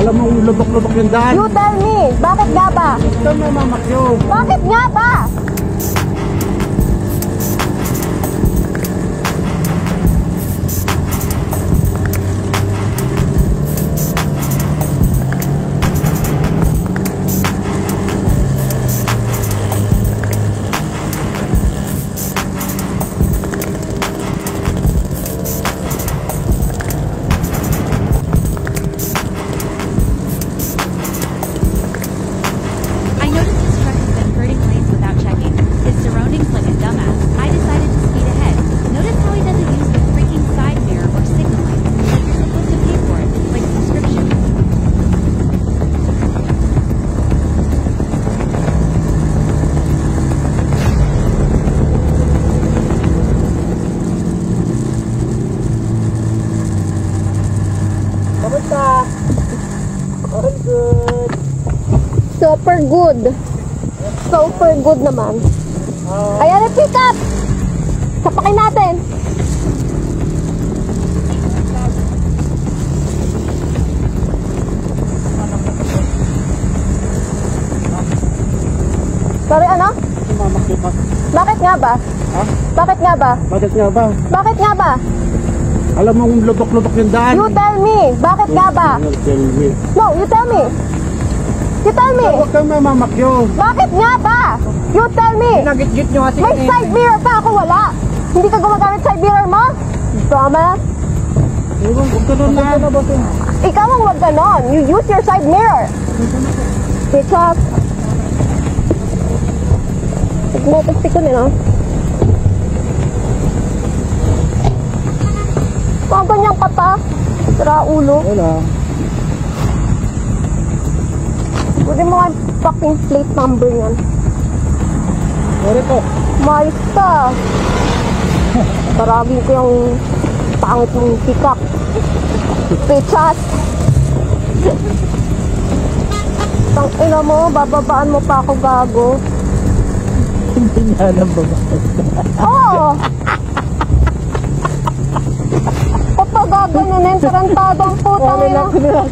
Alam mo, lubok-lubok yung daan. You tell me, bakit nga ba? Ito na mamakyo. Bakit nga ba? Super good. Super good naman. Ayan na, pick up! Sapakin natin. Sorry, ano? Bakit nga ba? Ha? Bakit nga ba? Bakit nga ba? Bakit nga ba? Alam mo, lubok-lubok yung daan. You tell me. Bakit nga ba? Tell me. No, you tell me. You tell me. Huwag kang mamamakyo. Bakit nga ba? You tell me. Nagit-git nyo kasi. May side mirror pa, ako wala. Hindi ka gumagamit side mirror mo? Dumbass. Huwag ka nun na. Ikaw ang wag ganon. You use your side mirror. Pick up. Nagmotastik ko nila. Mga ganyang kata. Sira ulo. Wala. Pwede mo nga fucking plate number yan. Sorry po. Mayos ka. Paragin ko yung pangit mong pikak. Pichas. Tang ina mo, bababaan mo pa ako, gago. Hindi niya alam ba? Oo. Kapag gaganunin, tarantado ang putang ina. Relax.